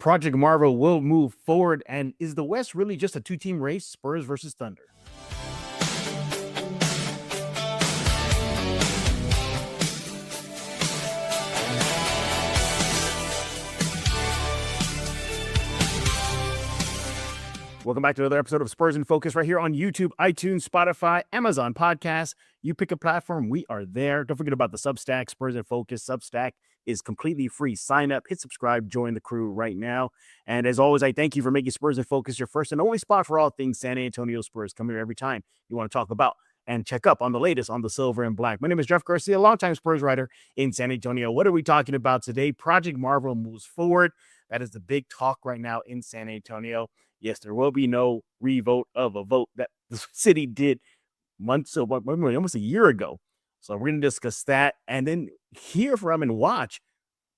Project Marvel will move forward. And is the West really just a two-team race, Spurs versus Thunder? Welcome back to another episode of Spurs In Focus right here on YouTube, iTunes, Spotify, Amazon Podcasts. You pick a platform, we are there. Don't forget about the Substack, Spurs In Focus. Substack is completely free. Sign up, hit subscribe, join the crew right now. And as always, I thank you for making Spurs In Focus your first and only spot for all things San Antonio Spurs. Come here every time you want to talk about and check up on the latest on the silver and black. My name is Jeff Garcia, longtime Spurs writer in San Antonio. What are we talking about today? Project Marvel moves forward. That is the big talk right now in San Antonio. Yes, there will be no revote of a vote that the city did almost a year ago. So we're going to discuss that and then hear from and watch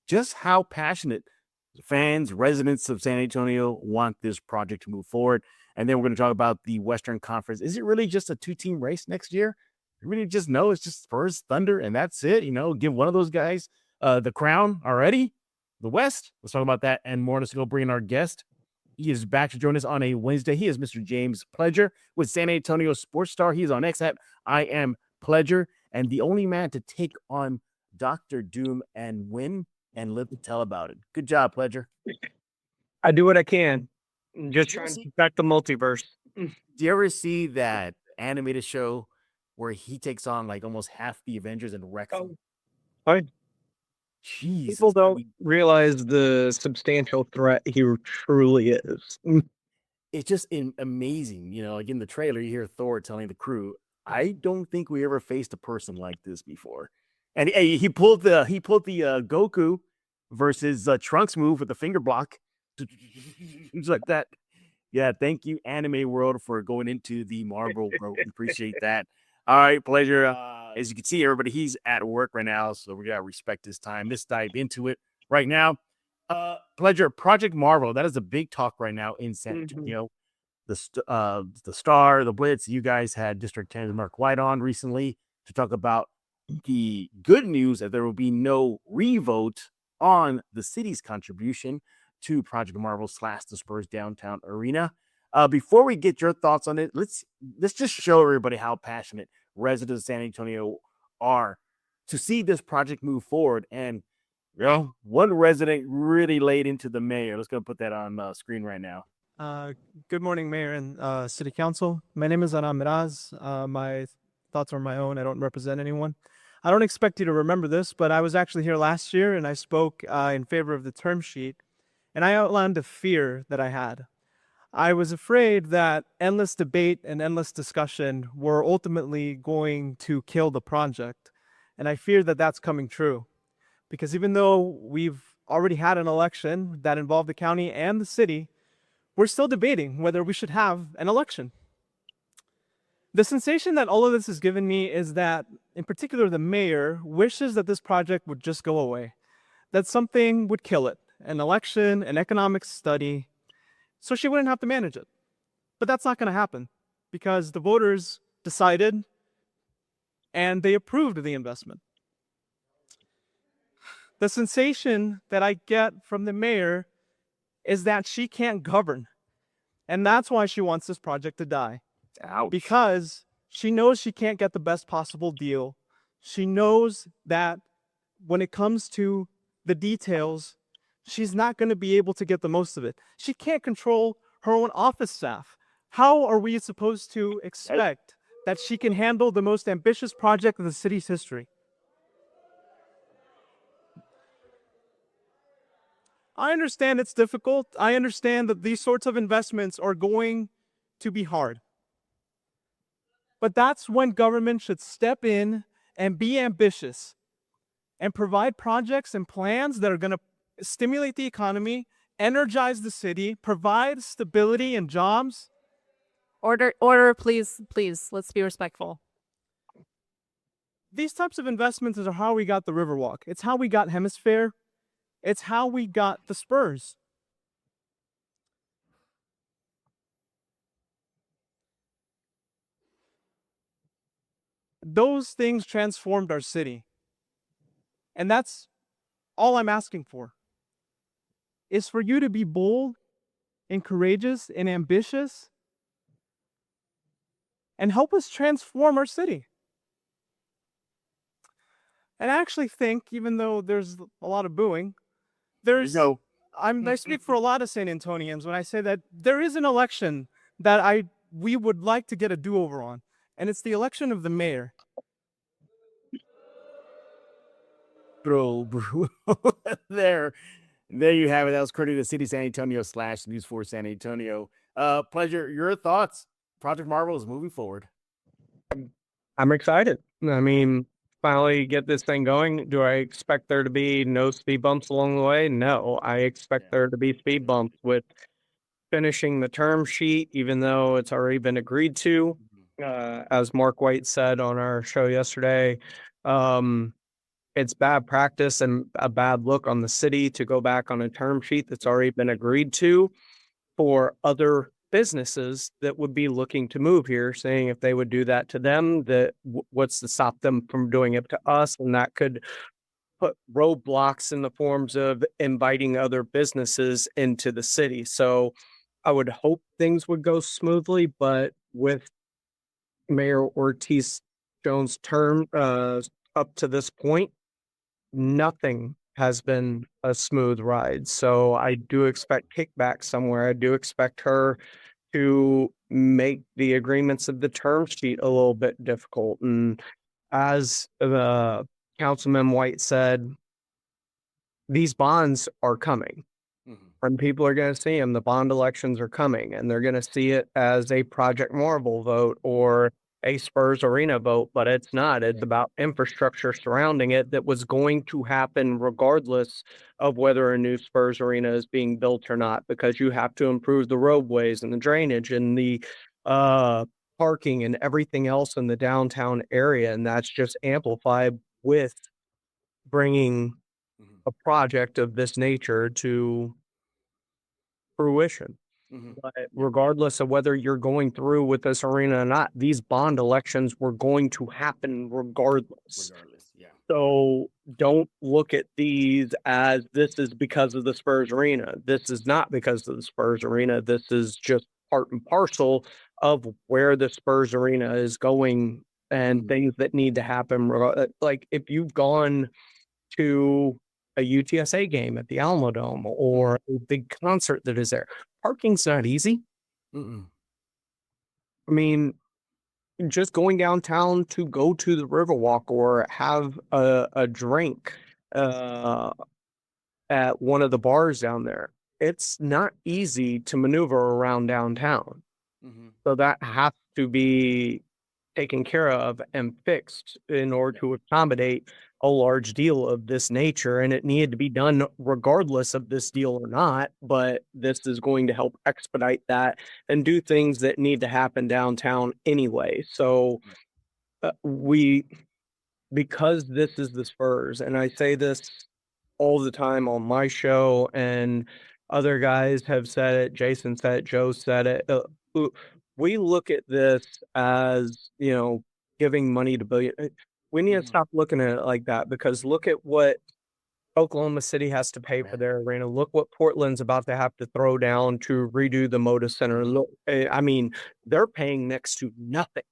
just how passionate fans, residents of San Antonio want this project to move forward. And then we're going to talk about the Western Conference. Is it really just a two-team race next year? You really just know it's just Spurs, Thunder, and that's it. Give one of those guys the crown already. The West. Let's talk about that and more. Let's go bring in our guest. He is back to join us on a Wednesday. He is Mr. James Pledger with San Antonio Sports Star. He's on X at I am Pledger, and the only man to take on Dr. Doom and win and live to tell about it. Good job, Pledger. I do what I can. I'm just trying to back the multiverse. Do you ever see that animated show where he takes on like almost half the Avengers and wrecks them? Fine. Jesus. People don't realize the substantial threat he truly is. It's just amazing. Like in the trailer, you hear Thor telling the crew, I don't think we ever faced a person like this before. And he pulled the Goku versus Trunks move with the finger block. It's like that. Yeah, thank you, Anime World, for going into the Marvel, bro. We appreciate that. All right, Pleasure. As you can see, everybody, he's at work right now, so we gotta respect his time. Let's dive into it right now. Pleasure, Project Marvel. That is a big talk right now in San Antonio. The Star, the Blitz. You guys had District 10's Mark White on recently to talk about the good news that there will be no revote on the city's contribution to Project Marvel / the Spurs downtown arena. Before we get your thoughts on it, let's just show everybody how passionate residents of San Antonio are to see this project move forward. And one resident really laid into the mayor. Let's go put that on screen right now. Good morning, Mayor and City Council. My name is Anam Miraz. My thoughts are my own. I don't represent anyone. I don't expect you to remember this, but I was actually here last year and I spoke in favor of the term sheet, and I outlined a fear that I had. I was afraid that endless debate and endless discussion were ultimately going to kill the project. And I fear that that's coming true. Because even though we've already had an election that involved the county and the city, we're still debating whether we should have an election. The sensation that all of this has given me is that, in particular, the mayor wishes that this project would just go away, that something would kill it, an election, an economic study, so she wouldn't have to manage it. But that's not going to happen because the voters decided and they approved of the investment. The sensation that I get from the mayor is that she can't govern. And that's why she wants this project to die. Ouch. Because she knows she can't get the best possible deal. She knows that when it comes to the details, she's not going to be able to get the most of it. She can't control her own office staff. How are we supposed to expect that she can handle the most ambitious project of the city's history? I understand it's difficult. I understand that these sorts of investments are going to be hard. But that's when government should step in and be ambitious and provide projects and plans that are going to stimulate the economy, energize the city, provide stability and jobs. Order, please. Let's be respectful. These types of investments are how we got the Riverwalk. It's how we got Hemisphere. It's how we got the Spurs. Those things transformed our city. And that's all I'm asking for. is for you to be bold and courageous and ambitious and help us transform our city. And I actually think, even though there's a lot of booing, I speak for a lot of San Antonians when I say that there is an election that we would like to get a do-over on, and it's the election of the mayor. Bro. there you have it. That was courtesy of the City San Antonio / News 4 San Antonio. Pleasure. Your thoughts? Project Marvel is moving forward. I'm excited. I mean, finally get this thing going. Do I expect there to be no speed bumps along the way? No, I expect there to be speed bumps with finishing the term sheet, even though it's already been agreed to. As Mark White said on our show yesterday, it's bad practice and a bad look on the city to go back on a term sheet that's already been agreed to for other businesses that would be looking to move here, saying if they would do that to them, that what's to stop them from doing it to us? And that could put roadblocks in the forms of inviting other businesses into the city. So I would hope things would go smoothly, but with Mayor Ortiz Jones' term up to this point, nothing has been a smooth ride. So I do expect kickback somewhere. I do expect her to make the agreements of the term sheet a little bit difficult. And as Councilman White said, these bonds are coming. And people are going to see them. The bond elections are coming, and they're going to see it as a Project Marvel vote or a Spurs Arena vote, but it's not. It's about infrastructure surrounding it that was going to happen regardless of whether a new Spurs Arena is being built or not, because you have to improve the roadways and the drainage and the parking and everything else in the downtown area. And that's just amplified with bringing a project of this nature to fruition. But regardless of whether you're going through with this arena or not, these bond elections were going to happen regardless. So don't look at these as this is because of the Spurs Arena. This is not because of the Spurs Arena. This is just part and parcel of where the Spurs Arena is going and things that need to happen. Like if you've gone to a UTSA game at the Alamo Dome or a big concert that is there, parking's not easy. I mean, just going downtown to go to the Riverwalk or have a drink at one of the bars down there, it's not easy to maneuver around downtown. So that has to be taken care of and fixed in order to accommodate a large deal of this nature. And it needed to be done regardless of this deal or not, but this is going to help expedite that and do things that need to happen downtown anyway. So because this is the Spurs, and I say this all the time on my show, and other guys have said it, Jason said it, Joe said it, we look at this as, giving money to billion. We need to stop looking at it like that, because look at what Oklahoma City has to pay for their arena. Look what Portland's about to have to throw down to redo the Moda Center. Look, I mean, they're paying next to nothing.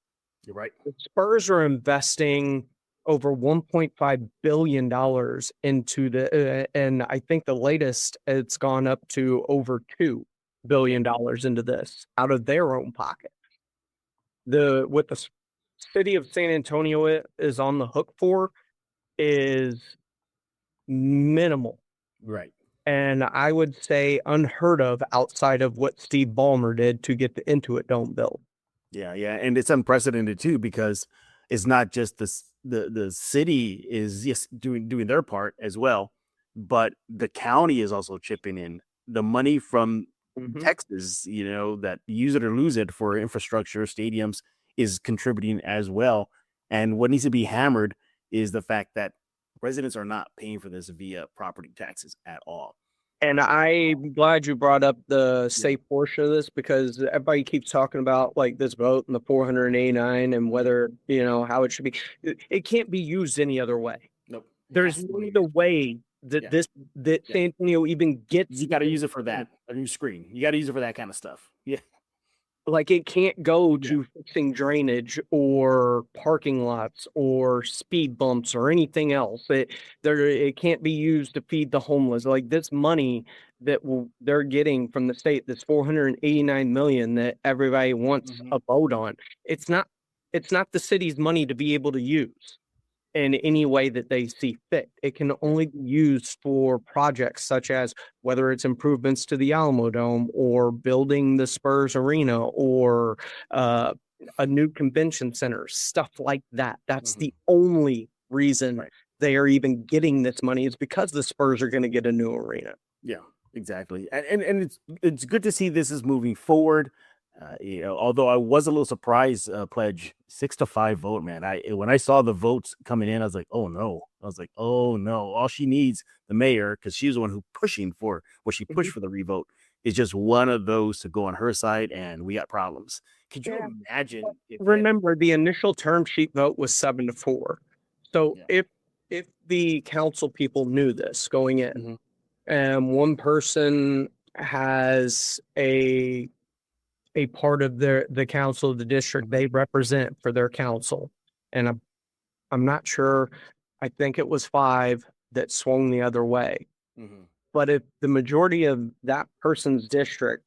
You're right. The Spurs are investing over $1.5 billion into and I think the latest it's gone up to over $2 billion into this out of their own pocket. What the city of San Antonio is on the hook for is minimal. Right. And I would say unheard of outside of what Steve Ballmer did to get the Intuit Dome built. Yeah. And it's unprecedented too, because it's not just the city is doing their part as well, but the county is also chipping in. The money from Texas, that use it or lose it for infrastructure, stadiums, is contributing as well. And what needs to be hammered is the fact that residents are not paying for this via property taxes at all. And I'm glad you brought up the state portion of this, because everybody keeps talking about like this vote and the 489 and whether, how it should be. It can't be used any other way. Nope. There's no way that Yeah. that San Antonio even gets. You got to use it for that. A new screen. You got to use it for that kind of stuff. Yeah. Like, it can't go to fixing drainage or parking lots or speed bumps or anything else. It can't be used to feed the homeless. Like, this money that they're getting from the state, this 489 million that everybody wants a vote on. It's not the city's money to be able to use in any way that they see fit. It can only be used for projects such as whether it's improvements to the Alamo Dome or building the Spurs Arena or a new convention center, stuff like that. That's the only reason they are even getting this money, is because the Spurs are going to get a new arena. Yeah, exactly. And it's good to see this is moving forward. Although I was a little surprised, Pledge 6-5 vote, man. When I saw the votes coming in, I was like, oh no. All she needs, the mayor, because she's the one who pushing for what she pushed for the revote, is just one of those to go on her side, and we got problems. Could you imagine? Remember, the initial term sheet vote was 7-4. So if the council people knew this going in, and one person has a part of the council of the district they represent for their council, and I'm not sure, I think it was 5 that swung the other way. But if the majority of that person's district,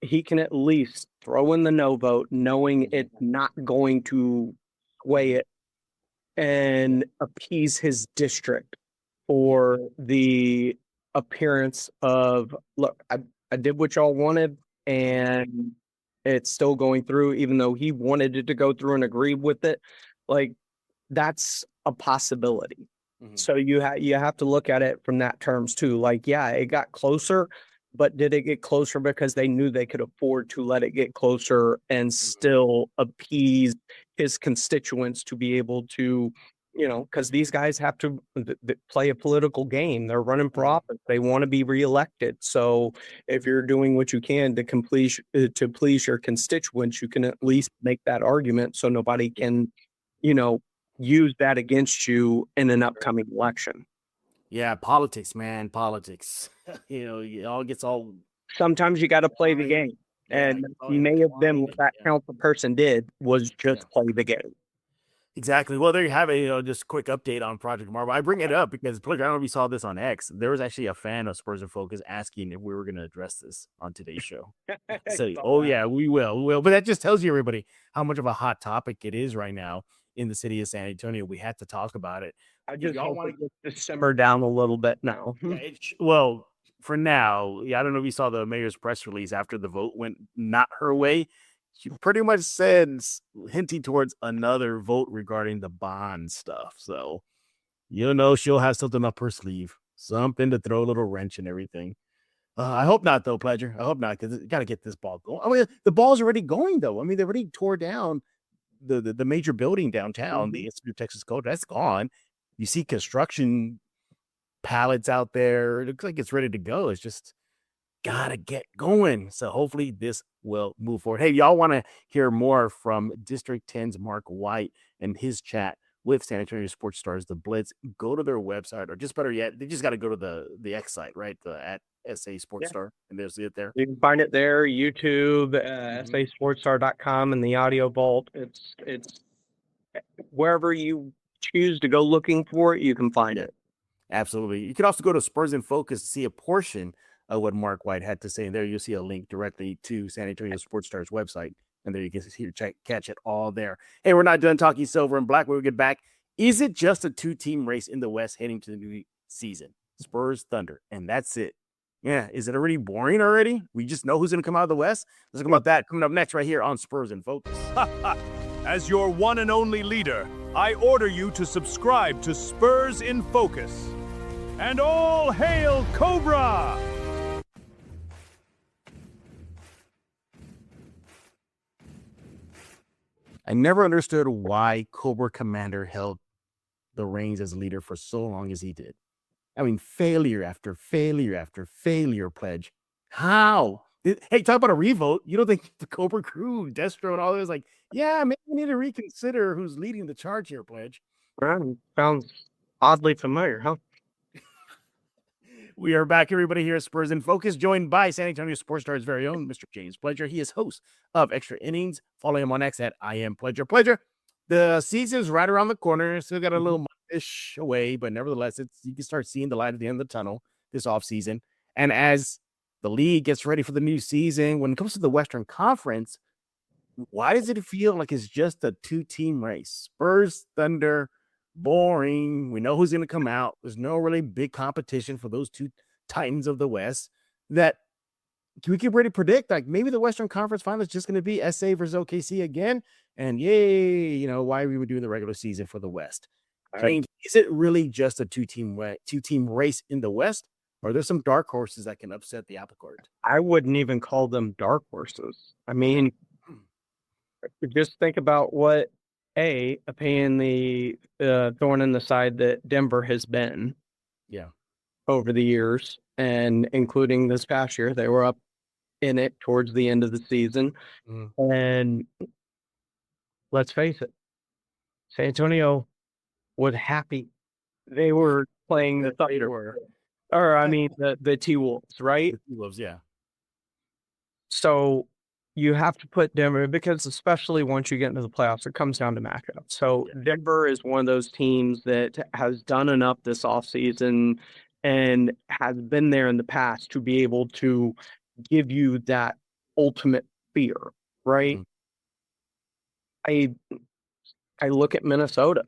he can at least throw in the no vote, knowing it's not going to sway it, and appease his district for the appearance of, look, I did what y'all wanted, and it's still going through, even though he wanted it to go through and agreed with it. Like, that's a possibility. So you have to look at it from that terms too. Like, yeah, it got closer, but did it get closer because they knew they could afford to let it get closer and still appease his constituents to be able to, because these guys have to play a political game. They're running for office. They want to be reelected. So if you're doing what you can to please your constituents, you can at least make that argument so nobody can, use that against you in an upcoming election. Yeah, politics, man, politics. It all gets all. Sometimes you got to play the game, and may have been what that council person did was just play the game. Exactly. Well, there you have it. Just a quick update on Project Marvel. I bring it up because I don't know if you saw this on X. There was actually a fan of Spurs In Focus asking if we were going to address this on today's show. So, yeah, we will. But that just tells you, everybody, how much of a hot topic it is right now in the city of San Antonio. We had to talk about it. I just want to simmer down a little bit now. Well, for now, I don't know if you saw the mayor's press release after the vote went not her way. She pretty much said, hinting towards another vote regarding the bond stuff. So, she'll have something up her sleeve, something to throw a little wrench and everything. I hope not, though, Pledger. I hope not, because you got to get this ball going. I mean, the ball's already going, though. I mean, they already tore down the major building downtown, the Institute of Texas Culture. That's gone. You see construction pallets out there. It looks like it's ready to go. It's just gotta get going. So hopefully this will move forward. Hey, y'all want to hear more from District 10's Mark White and his chat with San Antonio Sports Stars, the Blitz? Go to their website, or just better yet, they just got to go to the X site, right? At SA Sports Star, and there's it there. You can find it there, YouTube, sasportstar.com, and the audio vault. It's wherever you choose to go looking for it, you can find it. Absolutely. You can also go to Spurs In Focus to see a portion of what Mark White had to say. And there you'll see a link directly to San Antonio Sports Stars website. And there you can catch it all there. Hey, we're not done talking silver and black. When we get back, is it just a 2-team race in the West heading to the new season? Spurs, Thunder, and that's it. Yeah, is it already boring already? We just know who's going to come out of the West? Let's talk about that coming up next right here on Spurs In Focus. As your one and only leader, I order you to subscribe to Spurs In Focus. And all hail Cobra! I never understood why Cobra Commander held the reins as leader for so long as he did. I mean, failure after failure after failure, Pledge. How? Hey, talk about a revote. You don't think the Cobra crew, Destro, and all those, like, yeah, maybe we need to reconsider who's leading the charge here, Pledge. Sounds oddly familiar, huh? We are back, everybody, here at Spurs in Focus, joined by San Antonio Sports Star's very own Mr. James Pledger. He is host of Extra Innings. Follow him on X at @IamPledger. The season's right around the corner. Still got a little month-ish away, but nevertheless, you can start seeing the light at the end of the tunnel this offseason. And as the league gets ready for the new season, when it comes to the Western Conference, why does it feel like it's just a two-team race? Spurs, Thunder, boring. We know who's going to come out. There's no really big competition for those two titans of the West. That we can really predict, like maybe the Western Conference Final is just going to be SA versus OKC again. And yay, why we were doing the regular season for the West. James, is it really just a two-team race in the West? Or are there some dark horses that can upset the apple cart? I wouldn't even call them dark horses. I mean, just think about what a pain in the thorn in the side that Denver has been over the years, and including this past year. They were up in it towards the end of the season. And let's face it, San Antonio was happy. They were playing the Thunder. Or, I mean, the T-Wolves, right? The T-Wolves, yeah. So you have to put Denver, because especially once you get into the playoffs, it comes down to matchups. So Denver is one of those teams that has done enough this offseason and has been there in the past to be able to give you that ultimate fear, right? I look at Minnesota.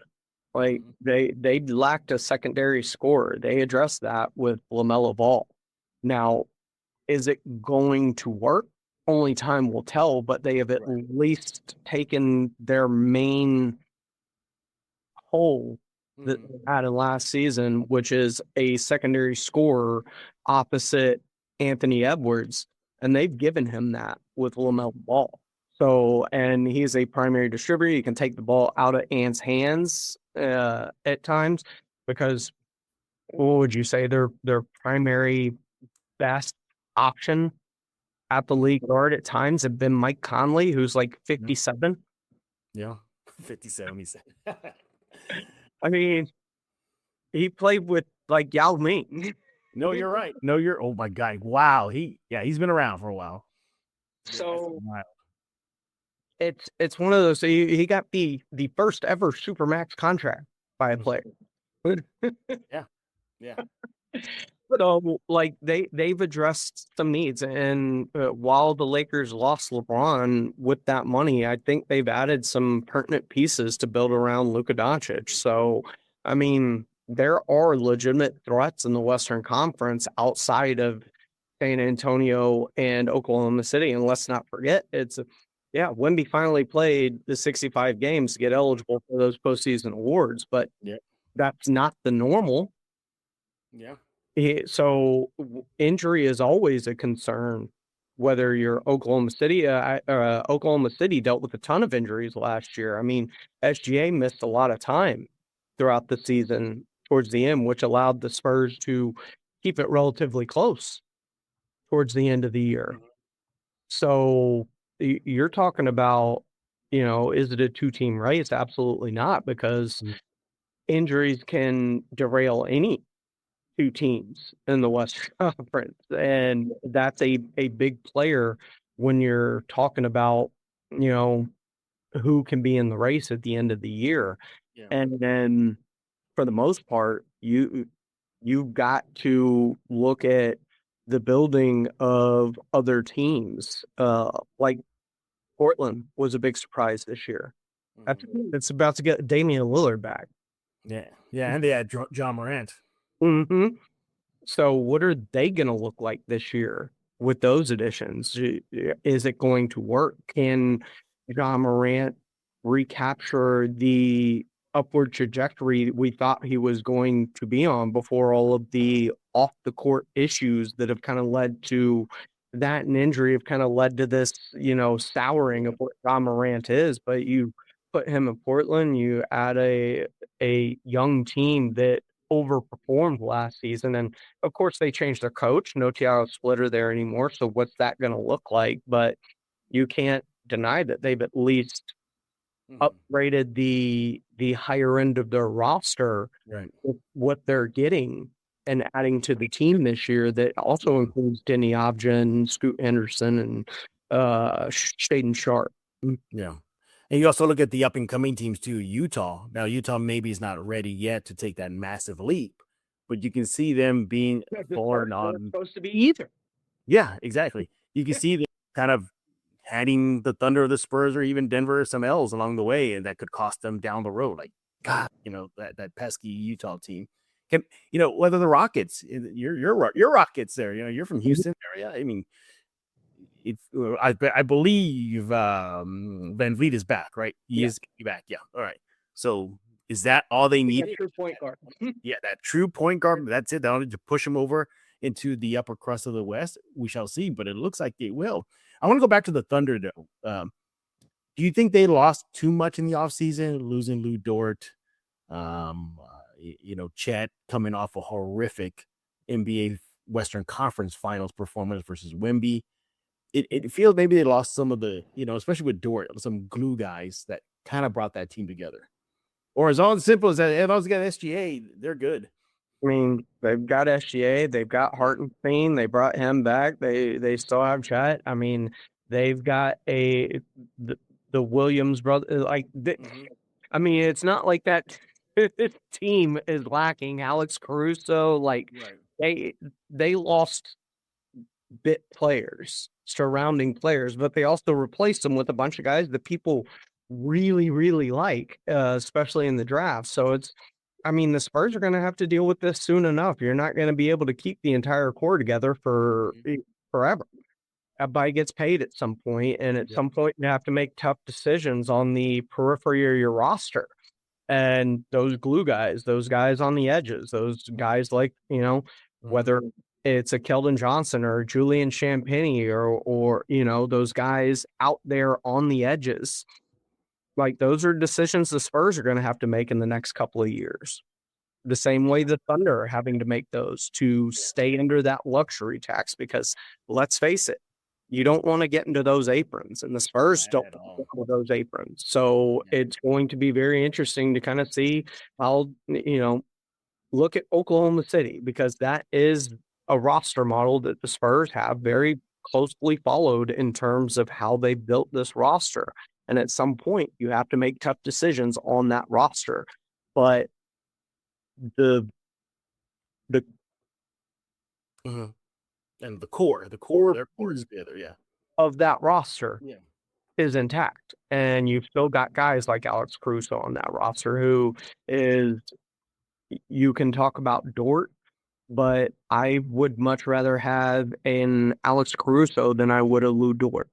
Like they lacked a secondary scorer. They addressed that with LaMelo Ball. Now, is it going to work? Only time will tell, but they have at least taken their main hole that they had in last season, which is a secondary scorer opposite Anthony Edwards, and they've given him that with LaMelo Ball. So, and he's a primary distributor. He can take the ball out of Ant's hands at times, because what would you say their primary best option at the league guard at times have been Mike Conley, who's like 57. Yeah, 57, he said. I mean, he played with like Yao Ming. No, you're right. Oh my God. Wow. He's been around for a while. So it's one of those. So he got the first ever Supermax contract by a player. Yeah. But like they've addressed some needs, and while the Lakers lost LeBron with that money, I think they've added some pertinent pieces to build around Luka Dončić. So, I mean, there are legitimate threats in the Western Conference outside of San Antonio and Oklahoma City. And let's not forget, Wemby finally played the 65 games to get eligible for those postseason awards, but that's not the normal. Yeah. So injury is always a concern, whether you're Oklahoma City. Oklahoma City dealt with a ton of injuries last year. I mean, SGA missed a lot of time throughout the season towards the end, which allowed the Spurs to keep it relatively close towards the end of the year. So you're talking about, is it a two-team race? Absolutely not, because injuries can derail any two teams in the Western Conference, and that's a big player when you're talking about who can be in the race at the end of the year. And then for the most part, you've got to look at the building of other teams. Like Portland was a big surprise this year. It's about to get Damian Lillard back. Yeah, and they had John Morant. So what are they going to look like this year with those additions? Is it going to work? Can John Morant recapture the upward trajectory we thought he was going to be on before all of the off the court issues that have kind of led to that, and injury have kind of led to this, souring of what John Morant is? But you put him in Portland, you add a young team that overperformed last season, and of course they changed their coach. No Thiago Splitter there anymore, so what's that going to look like? But you can't deny that they've at least upgraded the higher end of their roster with what they're getting and adding to the team this year that also includes Denny Abdin, Scoot Henderson, and Shaden Sharp. Yeah. And you also look at the up and coming teams too. Utah. Now, Utah maybe is not ready yet to take that massive leap, but you can see them being born on. Supposed to be either. Yeah, exactly. You can see them kind of handing the Thunder or the Spurs or even Denver some L's along the way, and that could cost them down the road. Like, God, that pesky Utah team. Whether the Rockets, your Rockets there, you're from Houston area. I mean, I believe Van Vliet is back, right? He is back. Yeah. All right. So is that all they need? True point guard. Yeah, that true point guard. That's it. They don't need to push him over into the upper crust of the West. We shall see, but it looks like they will. I want to go back to the Thunder, though. Do you think they lost too much in the offseason, losing Lou Dort? Chet coming off a horrific NBA Western Conference Finals performance versus Wemby. It feels maybe they lost some of the, especially with Dort, some glue guys that kind of brought that team together. Or as all as simple as that, if I was got SGA, they're good. I mean, they've got SGA, they've got Hartenstein, they brought him back. They still have Chet. I mean, they've got the Williams brother. I mean, it's not like that. This team is lacking Alex Caruso. They lost bit players, surrounding players, but they also replaced them with a bunch of guys that people really, really like, especially in the draft. So the Spurs are going to have to deal with this soon enough. You're not going to be able to keep the entire core together for forever. Everybody gets paid at some point, and at some point you have to make tough decisions on the periphery of your roster. And those glue guys, those guys on the edges, those guys whether it's a Keldon Johnson or Julian Champagnie or those guys out there on the edges. Those are decisions the Spurs are going to have to make in the next couple of years. The same way the Thunder are having to make those to stay under that luxury tax, because let's face it, you don't want to get into those aprons, and the Spurs don't want to get into those aprons. So it's going to be very interesting to kind of see how, look at Oklahoma City, because that is a roster model that the Spurs have very closely followed in terms of how they built this roster. And at some point, you have to make tough decisions on that roster. But the and the core, their core is together, of that roster is intact. And you've still got guys like Alex Caruso on that roster who is, you can talk about Dort, but I would much rather have an Alex Caruso than I would a Lou Dort.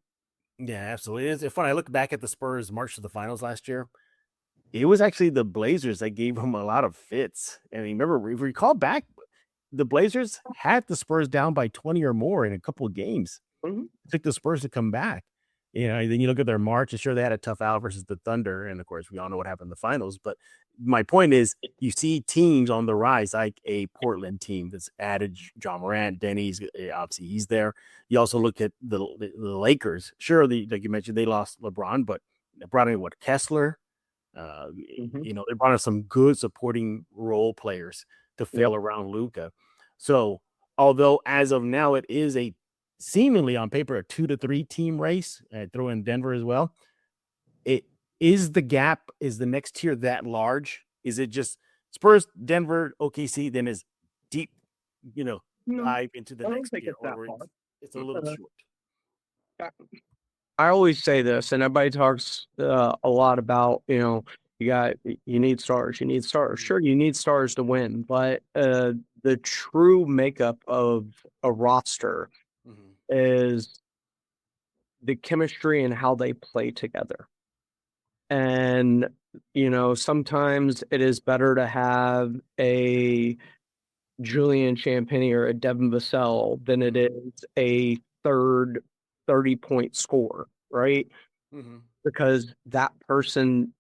Yeah, absolutely. It's fun. I look back at the Spurs' march to the finals last year. It was actually the Blazers that gave them a lot of fits. And remember, if you recall back, the Blazers had the Spurs down by 20 or more in a couple of games. It took the Spurs to come back. Then you look at their march, and sure, they had a tough out versus the Thunder. And of course, we all know what happened in the finals. But my point is, you see teams on the rise, like a Portland team that's added John Morant, Denny's, obviously he's there. You also look at the Lakers. Sure, like you mentioned, they lost LeBron, but they brought in Kessler. They brought in some good supporting role players to fill around Luka. So, although as of now it is a seemingly on paper a 2 to 3 team race, throw in Denver as well. It is the gap, is the next tier that large? Is it just Spurs, Denver, OKC, then is deep, dive into the next tier? It's a little short. I always say this, and everybody talks a lot about, you need stars. Sure, you need stars to win, but the true makeup of a roster is the chemistry and how they play together. And, sometimes it is better to have a Julian Champagnie or a Devin Vassell than it is a third 30-point scorer, right? Because that person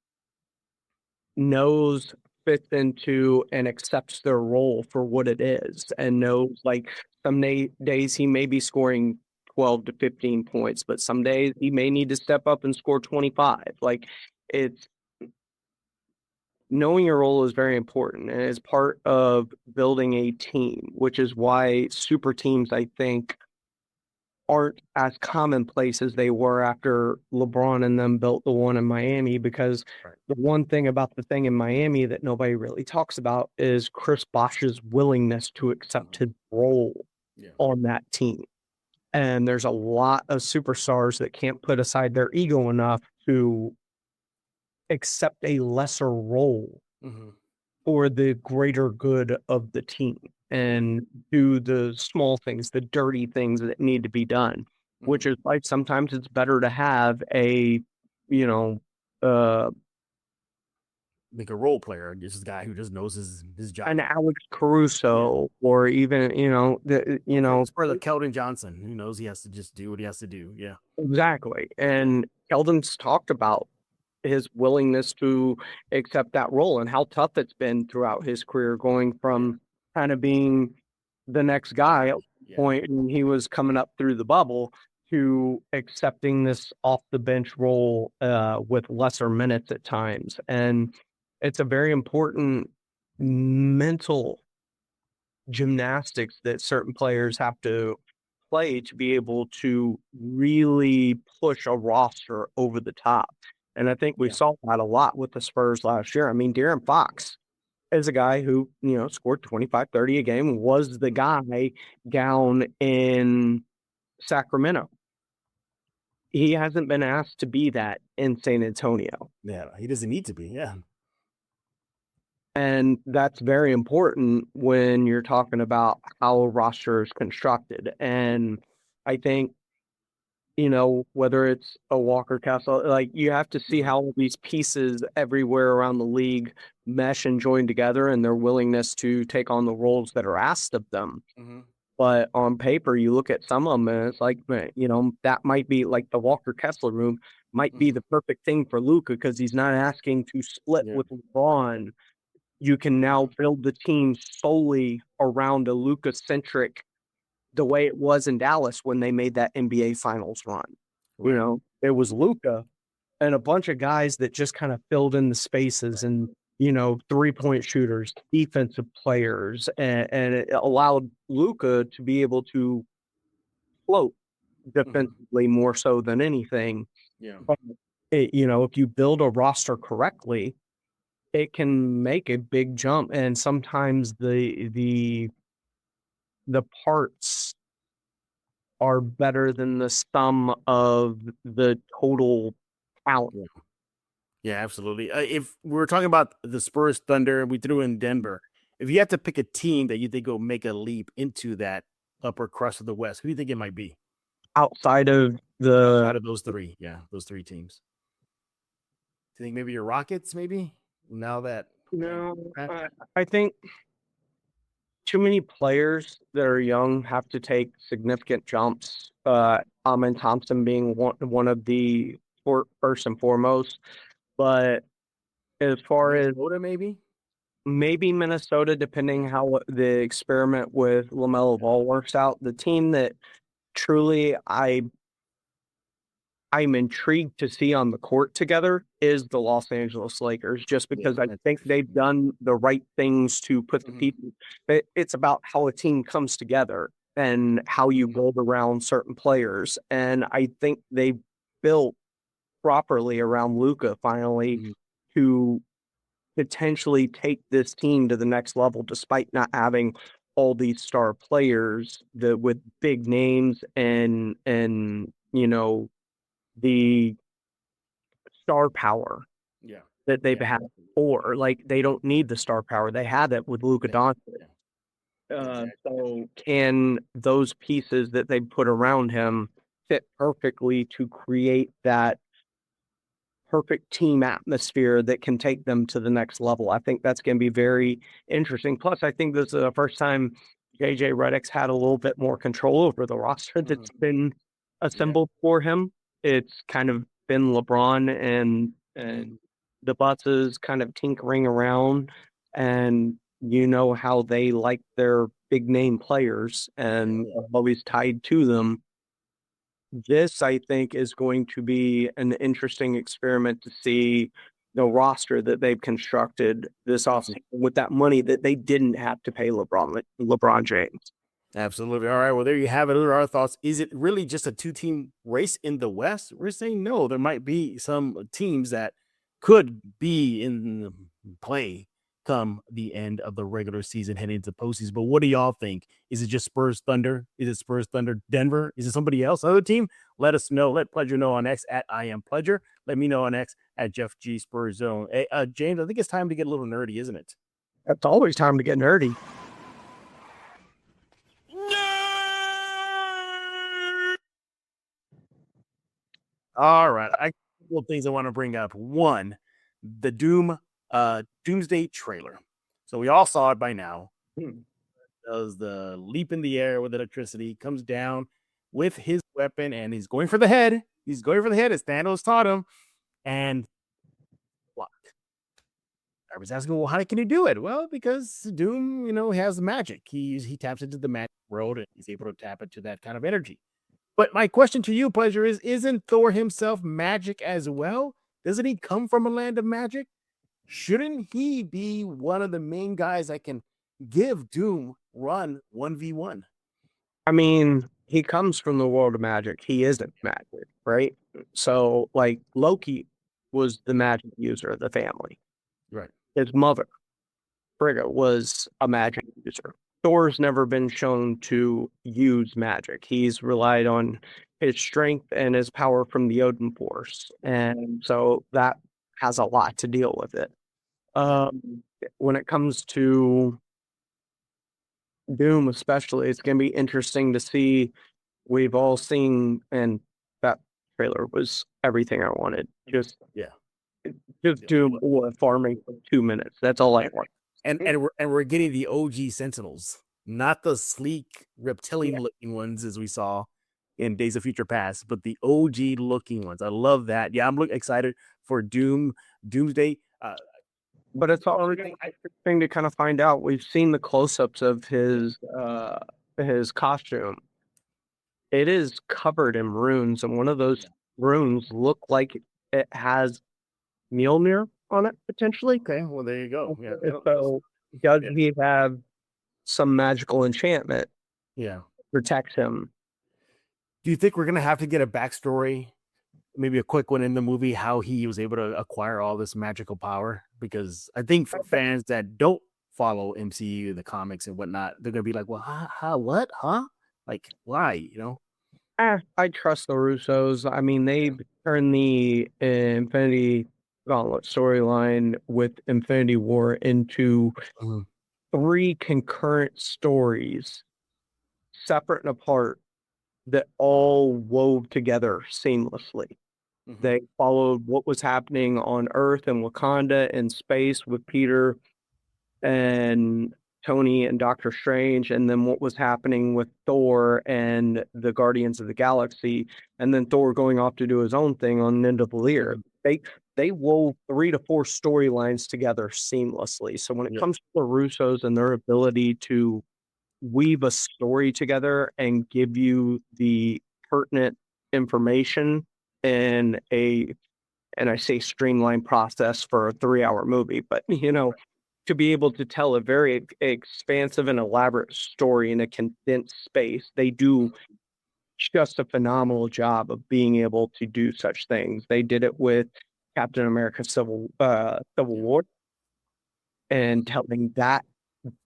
fits into and accepts their role for what it is, and knows some days he may be scoring 12 to 15 points, but some days he may need to step up and score 25. knowing your role is very important and is part of building a team, which is why super teams, I think, aren't as commonplace as they were after LeBron and them built the one in Miami, because the one thing about the thing in Miami that nobody really talks about is Chris Bosh's willingness to accept his role on that team. And there's a lot of superstars that can't put aside their ego enough to accept a lesser role for the greater good of the team and do the small things, the dirty things that need to be done, which is like sometimes it's better to have a, like a role player, just a guy who just knows his job. an Alex Caruso or even, or like Keldon Johnson, who knows he has to just do what he has to do. Yeah. Exactly. And Keldon's talked about his willingness to accept that role and how tough it's been throughout his career, going from kind of being the next guy at the point when he was coming up through the bubble to accepting this off the bench role with lesser minutes at times. And it's a very important mental gymnastics that certain players have to play to be able to really push a roster over the top. And I think we saw that a lot with the Spurs last year. I mean, De'Aaron Fox is a guy who, scored 25, 30 a game, was the guy down in Sacramento. He hasn't been asked to be that in San Antonio. Yeah, he doesn't need to be. Yeah. And that's very important when you're talking about how a roster is constructed. And I think, whether it's a Walker Kessler, like you have to see how all these pieces everywhere around the league mesh and join together and their willingness to take on the roles that are asked of them. But on paper, you look at some of them and it's like, that might be like the Walker Kessler room might be the perfect thing for Luka because he's not asking to split with LeBron. You can now build the team solely around a Luka-centric, the way it was in Dallas when they made that NBA Finals run. It was Luka and a bunch of guys that just kind of filled in the spaces and, 3-point shooters, defensive players, and it allowed Luka to be able to float defensively more so than anything. Yeah. But if you build a roster correctly, it can make a big jump, and sometimes the parts are better than the sum of the total talent. Yeah, absolutely. If we were talking about the Spurs Thunder, we threw in Denver. If you had to pick a team that you think will make a leap into that upper crust of the West, who do you think it might be? Outside of those three, those three teams. Do you think maybe your Rockets? Maybe now that I think too many players that are young have to take significant jumps. Amen Thompson being one of the first and foremost. But as far Minnesota, as maybe Minnesota, depending how the experiment with LaMelo Ball works out, the team that truly I'm intrigued to see on the court together is the Los Angeles Lakers, just because I think they've done the right things to put the pieces. It's about how a team comes together and how you build around certain players. And I think they built properly around Luka finally to potentially take this team to the next level, despite not having all these star players with big names and the star power that they've had before. Like, they don't need the star power. They had it with Luka Dončić. So can those pieces that they put around him fit perfectly to create that perfect team atmosphere that can take them to the next level? I think that's going to be very interesting. Plus, I think this is the first time JJ Redick's had a little bit more control over the roster that's been assembled for him. It's kind of been LeBron and the Bucks kind of tinkering around, and how they like their big name players and are always tied to them. This, I think, is going to be an interesting experiment to see roster that they've constructed this offseason with that money that they didn't have to pay LeBron James. Absolutely. All right. Well, there you have it. Those are our thoughts. Is it really just a two-team race in the West? We're saying no. There might be some teams that could be in play come the end of the regular season, heading into postseason. But what do y'all think? Is it just Spurs Thunder? Is it Spurs Thunder Denver? Is it somebody else? Other team? Let us know. Let Pledger know on X at I am Pledger. Let me know on X at Jeff G Spurs Zone. Hey, James, I think it's time to get a little nerdy, isn't it? It's always time to get nerdy. All right. I couple of things I want to bring up. One, the Doomsday trailer. So we all saw it by now. Does the leap in the air with electricity, comes down with his weapon, and he's going for the head. He's going for the head as Thanos taught him. And what? I was asking, well, how can he do it? Well, because Doom, has magic. He taps into the magic world, and he's able to tap into that kind of energy. But my question to you, Pleasure, isn't Thor himself magic as well? Doesn't he come from a land of magic? Shouldn't he be one of the main guys that can give Doom run 1v1? I mean, he comes from the world of magic. He isn't magic, right? So, like, Loki was the magic user of the family. Right. His mother, Frigga, was a magic user. Thor's never been shown to use magic. He's relied on his strength and his power from the Odin Force. And so that has a lot to deal with it. When it comes to Doom especially, it's going to be interesting to see. We've all seen, and that trailer was everything I wanted. Just Doom farming for 2 minutes. That's all I want. And we're getting the OG Sentinels, not the sleek reptilian looking ones as we saw in Days of Future Past, but the OG looking ones. I love that. Yeah, I'm excited for Doomsday. But it's already interesting to kind of find out. We've seen the close-ups of his costume. It is covered in runes, and one of those runes look like it has Mjolnir on it, potentially. Okay, well, there you go. Yeah. So does he have some magical enchantment? Yeah. Protects him. Do you think we're going to have to get a backstory, maybe a quick one in the movie, how he was able to acquire all this magical power? Because I think for fans that don't follow MCU, the comics and whatnot, they're going to be like, well, what? Huh? Like, why? I trust the Russos. I mean, they turned the Infinity Gauntlet storyline with Infinity War into 3 concurrent stories, separate and apart, that all wove together seamlessly. They followed what was happening on Earth and Wakanda and space with Peter and Tony and Doctor Strange, and then what was happening with Thor and the Guardians of the Galaxy, and then Thor going off to do his own thing on Nidavellir. They wove 3 to 4 storylines together seamlessly. So when it comes to the Russos and their ability to weave a story together and give you the pertinent information in and I say streamlined process for a 3-hour movie, but to be able to tell a very expansive and elaborate story in a condensed space, they do just a phenomenal job of being able to do such things. They did it with Captain America Civil War, and telling that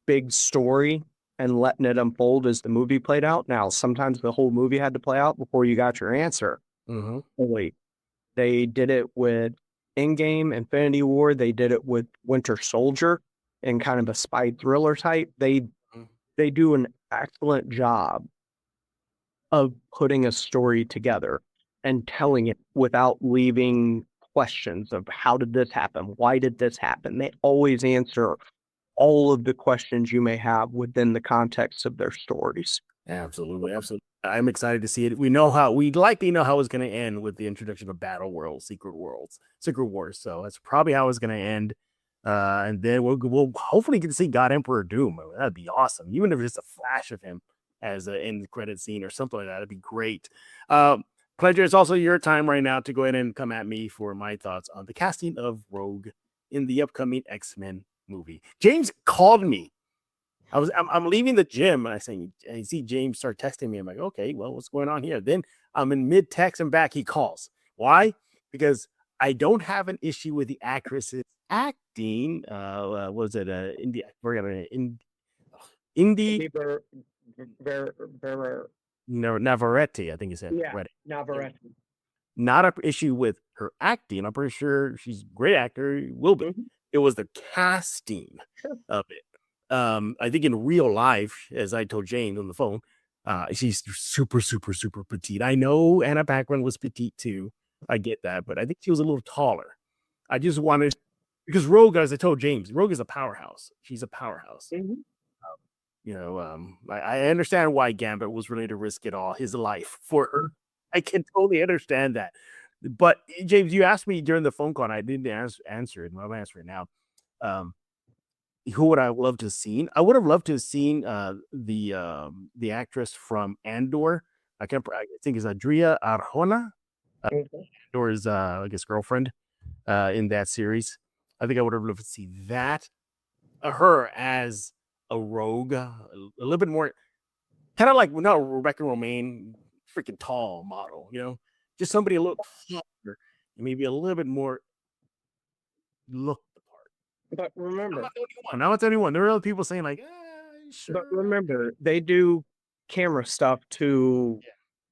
big story and letting it unfold as the movie played out. Now, sometimes the whole movie had to play out before you got your answer. Wait, they did it with Endgame, Infinity War. They did it with Winter Soldier and kind of a spy thriller type. They do an excellent job of putting a story together and telling it without leaving questions of how did this happen? Why did this happen? They always answer all of the questions you may have within the context of their stories. Absolutely. I'm excited to see it. We likely know how it's going to end with the introduction of Battle Worlds, Secret Wars. So that's probably how it's going to end. And then we'll hopefully get to see God Emperor Doom. That'd be awesome. Even if it's just a flash of him as an end credit scene or something like that, it'd be great. Pleasure. It's also your time right now to go ahead and come at me for my thoughts on the casting of Rogue in the upcoming X-Men movie. James called me. I'm leaving the gym, and I see James start texting me. I'm like, okay, well, what's going on here? Then I'm in mid text and back. He calls. Why? Because I don't have an issue with the actress's acting. Was it Indie? I forgot her name. Indie Navarrete, I think you said. Yeah, Right. Navarrete. Not an issue with her acting. I'm pretty sure she's a great actor. Will be. It was the casting of it. I think in real life, as I told Jane on the phone, she's super, super, super petite. I know Anna Paquin was petite too. I get that, but I think she was a little taller. I just wanted, because Rogue, as I told James, Rogue is a powerhouse. She's a powerhouse. I understand why Gambit was willing to risk it all, his life for her. I can totally understand that. But James, you asked me during the phone call, and I didn't answer it. I'll answer it now. Who would I love to have seen? I would have loved to have seen the actress from Andor. I think it's Adria Arjona. Andor's I guess girlfriend in that series. I think I would have loved to see that. Her as a rogue, a little bit more, kind of like not Rebecca Romaine, freaking tall model, just somebody a little taller, maybe a little bit more look the part. But remember, I'm not the only one. There are other people saying like, sure. But remember, they do camera stuff to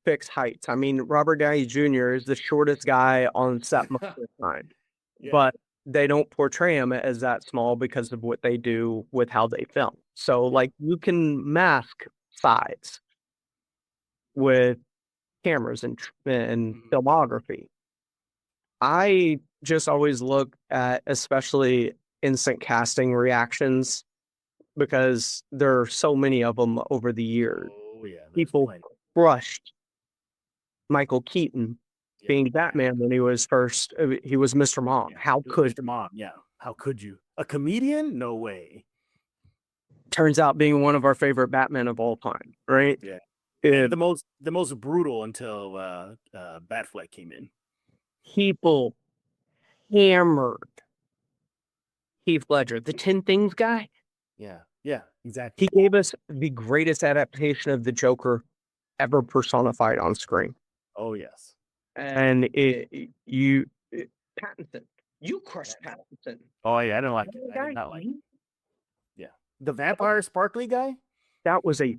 fix heights. I mean, Robert Downey Jr. is the shortest guy on set most of the time, but they don't portray him as that small because of what they do with how they film. So, like, you can mask size with cameras and filmography. I just always look at, especially instant casting reactions, because there are so many of them over the years. People crushed Michael Keaton being Batman when he was he was Mr. Mom. How could Mr. Mom? Yeah. How could you? A comedian? No way. Turns out being one of our favorite Batman of all time, right? Yeah. The most brutal until Batfleck came in. People hammered Heath Ledger, the 10 Things guy. Yeah, exactly. He gave us the greatest adaptation of the Joker ever personified on screen. Oh yes. And Pattinson, you crushed Pattinson. Oh yeah, I didn't like it. I did not like it. Yeah, the vampire sparkly guy. That was a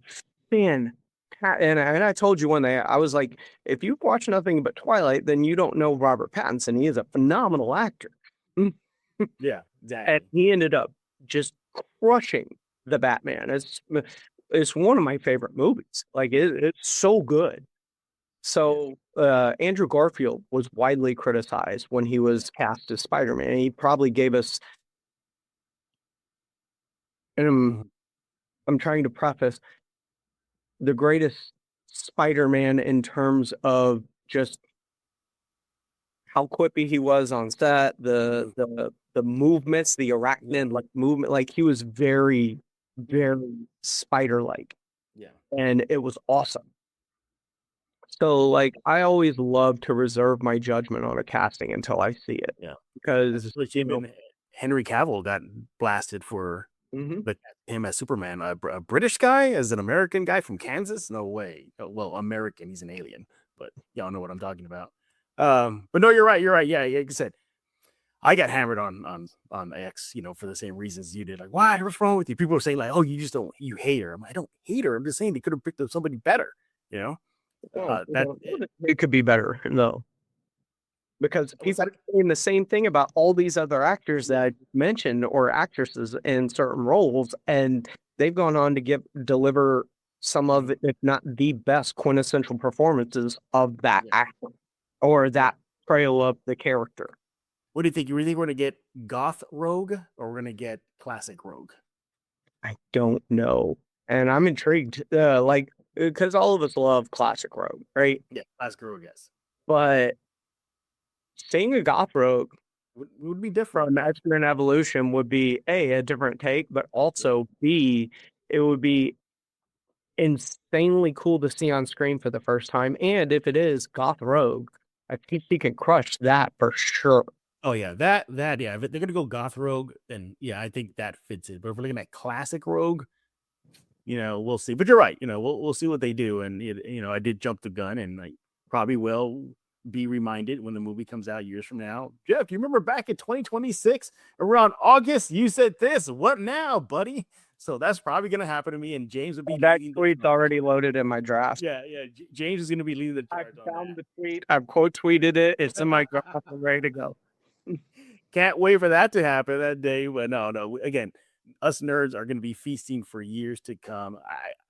fan. And I told you one day, I was like, if you watch nothing but Twilight, then you don't know Robert Pattinson. He is a phenomenal actor. Yeah, exactly. And he ended up just crushing the Batman. It's one of my favorite movies. Like, it's so good. So Andrew Garfield was widely criticized when he was cast as Spider-Man. He probably gave us, and I'm trying to preface, the greatest Spider-Man in terms of just how quippy he was on set, the movements, the arachnid like movement, like he was very, very spider-like. Yeah. And it was awesome. So, like, I always love to reserve my judgment on a casting until I see it. Yeah. Because Henry Cavill got blasted for him as Superman. A British guy as an American guy from Kansas? No way. Well, American. He's an alien. But y'all know what I'm talking about. But no, you're right. Yeah, like I said, I got hammered on X, for the same reasons you did. Like, why? What's wrong with you? People are saying like, oh, you hate her. I don't hate her. I'm just saying they could have picked up somebody better. It could be better, though. Because he's saying the same thing about all these other actors that I mentioned or actresses in certain roles, and they've gone on to deliver some of, if not the best quintessential performances of that actor or that portrayal of the character. What do you think? You really think we're going to get goth Rogue or we're going to get classic Rogue? I don't know. And I'm intrigued, because all of us love classic Rogue, right? Yeah, classic Rogue, yes. But seeing a goth Rogue would be different. From X-Men Evolution would be A, a different take, but also B, it would be insanely cool to see on screen for the first time. And if it is Goth Rogue, I think he can crush that for sure. Oh yeah, that yeah. If they're gonna go Goth Rogue, then yeah, I think that fits it. But if we're looking at classic Rogue, we'll see. But you're right. We'll see what they do. And I did jump the gun, and I probably will be reminded when the movie comes out years from now. Jeff, you remember back in 2026 around August, you said this. What now, buddy? So that's probably gonna happen to me. And James would be That leading tweet's already loaded in my draft. Yeah. James is gonna be leading the I charge on found that. the tweet. I've quote tweeted it. It's in my draft. I'm ready to go. Can't wait for that to happen that day. But no. Again, us nerds are going to be feasting for years to come.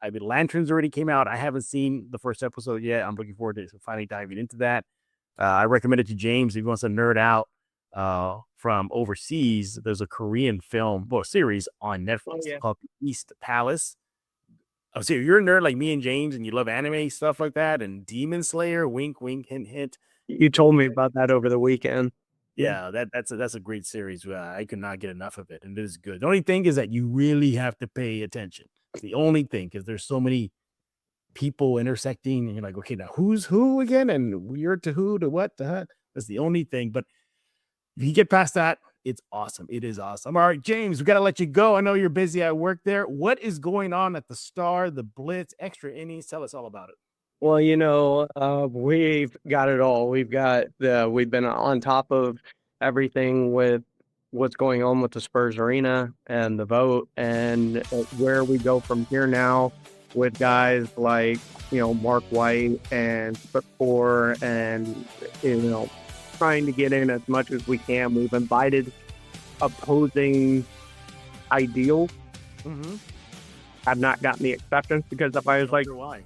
I mean, Lanterns already came out. I haven't seen the first episode yet. I'm looking forward to finally diving into that. I recommend it to James if he wants to nerd out from overseas. There's a Korean series on Netflix called East Palace. Oh, so if you're a nerd like me and James and you love anime stuff like that and Demon Slayer, wink, wink, hint, hint. You told me about that over the weekend. Yeah, that's a great series. I could not get enough of it, and it is good. The only thing is that you really have to pay attention. It's the only thing, because there's so many people intersecting, and you're like, okay, now who's who again, and you're to who to what to what? That's the only thing. But if you get past that, it's awesome. It is awesome. All right, James, we got to let you go. I know you're busy at work there. What is going on at the Star, the Blitz, extra innings? Tell us all about it. Well, we've got it all. We've been on top of everything with what's going on with the Spurs Arena and the vote and where we go from here now with guys like, Mark White and Four and, trying to get in as much as we can. We've invited opposing ideals. Mm-hmm. I've not gotten the acceptance because if I was like, why?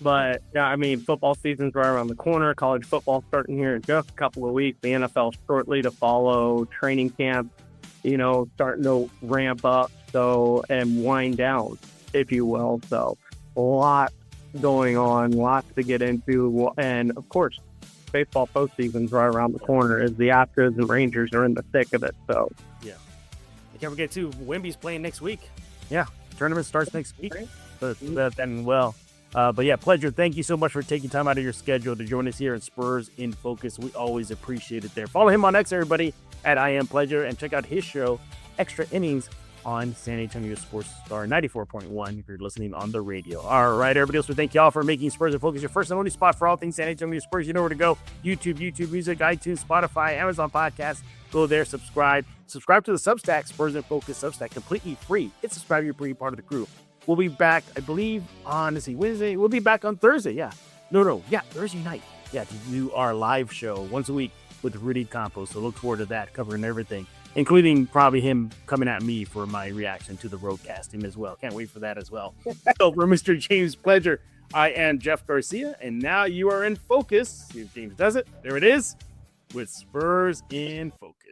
But yeah, I mean, football season's right around the corner. College football starting here in just a couple of weeks. The NFL shortly to follow. Training camp, starting to ramp up. And wind down, if you will. So, lots going on, lots to get into, and of course, baseball postseason's right around the corner. As the Astros and Rangers are in the thick of it. So, yeah, I can't forget too. Wemby's playing next week. Yeah, tournament starts next week. But yeah, pleasure. Thank you so much for taking time out of your schedule to join us here in Spurs in Focus. We always appreciate it there. Follow him on X, everybody, at I Am Pleasure, and check out his show, Extra Innings, on San Antonio Sports Star 94.1 if you're listening on the radio. All right, everybody else, we thank y'all for making Spurs in Focus your first and only spot for all things San Antonio Spurs. You know where to go. YouTube Music, iTunes, Spotify, Amazon Podcasts. Go there, subscribe to the Substack, Spurs in Focus Substack, completely free. Hit subscribe, you're pretty part of the crew. We'll be back, I believe, on, Wednesday. We'll be back on Thursday, yeah. Thursday night. Yeah, to do our live show once a week with Rudy Campos. So look forward to that, covering everything, including probably him coming at me for my reaction to the roadcasting as well. Can't wait for that as well. So for Mr. James Pleasure, I am Jeff Garcia, and now you are in focus. See if James does it. There it is, with Spurs in Focus.